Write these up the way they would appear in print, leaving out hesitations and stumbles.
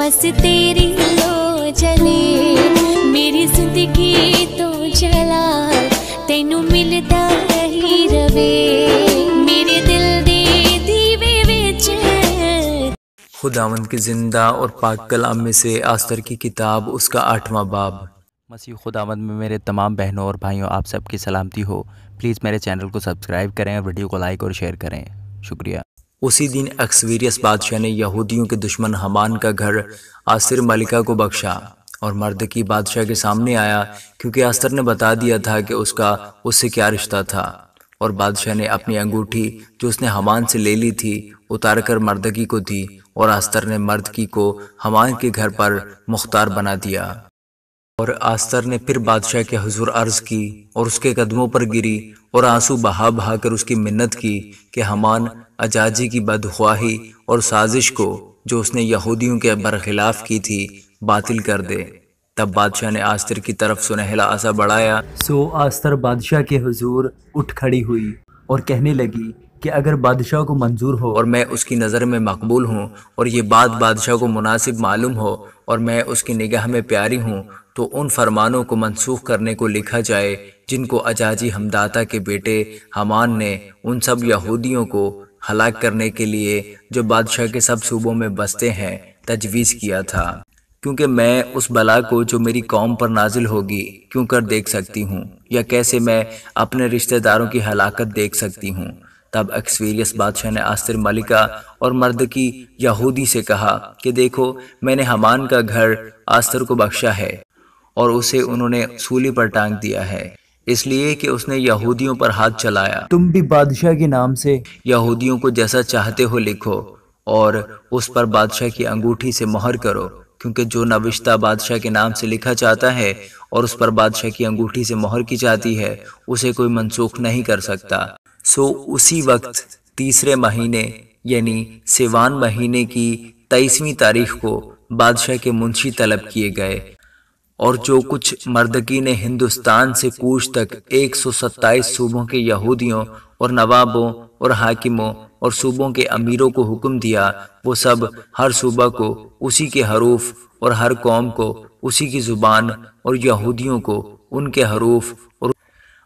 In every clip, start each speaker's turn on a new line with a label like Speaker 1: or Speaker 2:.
Speaker 1: बस तेरी लो जले मेरी जिंदगी तो जला तेनू मिलता ही रवे मेरे दिल दे दीवे विच।
Speaker 2: खुदावंद के ज़िंदा और पाक कलाम में से आस्तर की किताब उसका 8वां बाब।
Speaker 3: मसीह खुदावंद में मेरे तमाम बहनों और भाइयों आप सबकी सलामती हो। प्लीज़ मेरे चैनल को सब्सक्राइब करें और वीडियो को लाइक और शेयर करें। शुक्रिया।
Speaker 2: उसी दिन अक्सवीरियस बादशाह ने यहूदियों के दुश्मन हमान का घर आसिर मलिका को बख्शा और मर्दकी बादशाह के सामने आया, क्योंकि आस्तर ने बता दिया था कि उसका उससे क्या रिश्ता था। और बादशाह ने अपनी अंगूठी जो उसने हमान से ले ली थी उतार कर मर्दकी को दी, और आस्तर ने मर्दकी को हमान के घर पर मुख्तार बना दिया। और आस्तर ने फिर बादशाह के हुजूर अर्ज की और उसके कदमों पर गिरी और आंसू बहा बहा कर उसकी मिन्नत की कि हमान अजाजी की बदख्वाही और साजिश को जो उसने यहूदियों के बरखिलाफ की थी बातिल कर दे। तब बादशाह ने आस्तर की तरफ सुनहला आसा बढ़ाया।
Speaker 4: सो आस्तर बादशाह के हुजूर उठ खड़ी हुई और कहने लगी कि अगर बादशाह को मंजूर हो
Speaker 2: और मैं उसकी नज़र में मकबूल हूँ और ये बात बादशाह को मुनासिब मालूम हो और मैं उसकी निगाह में प्यारी हूँ, तो उन फरमानों को मनसूख करने को लिखा जाए जिनको अजाजी हमदाता के बेटे हमान ने उन सब यहूदियों को हलाक करने के लिए जो बादशाह के सब सूबों में बसते हैं तजवीज़ किया था। क्योंकि मैं उस बला को जो मेरी कौम पर नाजिल होगी क्यों कर देख सकती हूँ, या कैसे मैं अपने रिश्तेदारों की हलाकत देख सकती हूँ। तब अक्सवीरियस बादशाह ने आस्तर मलिका और मर्दकी यहूदी से कहा कि देखो, मैंने हमान का घर आस्तर को बख्शा है और उसे उन्होंने सूली पर टांग दिया है, इसलिए कि उसने यहूदियों पर हाथ चलाया।
Speaker 4: तुम भी बादशाह के नाम से
Speaker 2: यहूदियों को जैसा चाहते हो लिखो और उस पर बादशाह की अंगूठी से मोहर करो, क्योंकि जो नविश्ता बादशाह के नाम से लिखा जाता है और उस पर बादशाह की अंगूठी से मोहर की जाती है उसे कोई मनसूख नहीं कर सकता। सो उसी वक्त तीसरे महीने यानी सिवान महीने की 23वीं तारीख को बादशाह के मुंशी तलब किए गए, और जो कुछ मर्दकी ने हिंदुस्तान से कूच तक 127 सूबों के यहूदियों और नवाबों और हाकिमों और सूबों के अमीरों को हुक्म दिया, वो सब हर सूबा को उसी के हरूफ और हर कौम को उसी की ज़ुबान और यहूदियों को उनके हरूफ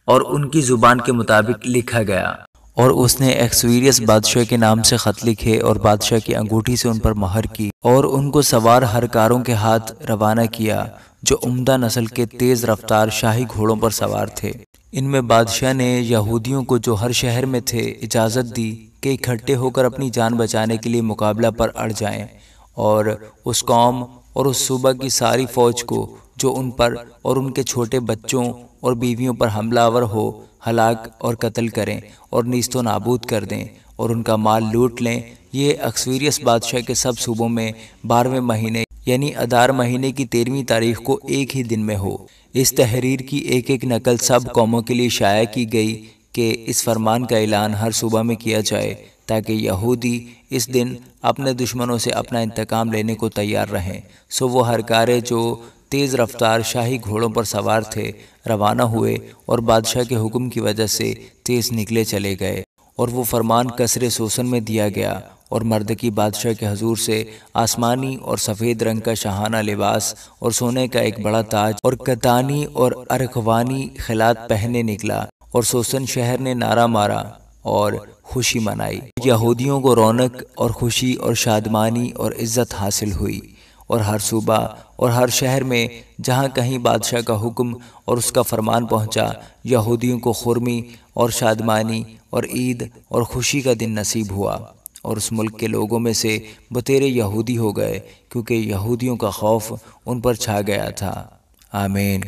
Speaker 2: और उनकी ज़ुबान के मुताबिक लिखा गया।
Speaker 3: और उसने अक्सवीरियस बादशाह के नाम से ख़त लिखे और बादशाह की अंगूठी से उन पर मोहर की और उनको सवार हरकारों के हाथ रवाना किया जो उम्दा नस्ल के तेज़ रफ्तार शाही घोड़ों पर सवार थे। इनमें बादशाह ने यहूदियों को जो हर शहर में थे इजाज़त दी कि इकट्ठे होकर अपनी जान बचाने के लिए मुकाबला पर अड़ जाएं, और उस कौम और उस सूबा की सारी फ़ौज को जो उन पर और उनके छोटे बच्चों और बीवियों पर हमलावर हो हलाक और कत्ल करें और नीस्तो नाबूद कर दें और उनका माल लूट लें। ये अक्सवीरियस बादशाह के सब सूबों में 12वें महीने यानी अदार महीने की 13वीं तारीख को एक ही दिन में हो। इस तहरीर की एक एक नकल सब कौमों के लिए शाया की गई कि इस फरमान का ऐलान हर सूबा में किया जाए ताकि यहूदी इस दिन अपने दुश्मनों से अपना इंतकाम लेने को तैयार रहें। सो वो हरकारे जो तेज़ रफ्तार शाही घोड़ों पर सवार थे रवाना हुए और बादशाह के हुक्म की वजह से तेज़ निकले चले गए, और वो फरमान कसरे सोसन में दिया गया और मर्दकी बादशाह के हजूर से आसमानी और सफ़ेद रंग का शाहाना लिबास और सोने का एक बड़ा ताज और कतानी और अरखवानी खिलात पहने निकला, और सोसन शहर ने नारा मारा और खुशी मनाई। यहूदियों को रौनक और खुशी और शादमानी और इज़्ज़त हासिल हुई, और हर सूबा और हर शहर में जहाँ कहीं बादशाह का हुक्म और उसका फरमान पहुँचा, यहूदियों को खुरमी और शादमानी और ईद और खुशी का दिन नसीब हुआ, और उस मुल्क के लोगों में से बतेरे यहूदी हो गए, क्योंकि यहूदियों का खौफ उन पर छा गया था। आमीन।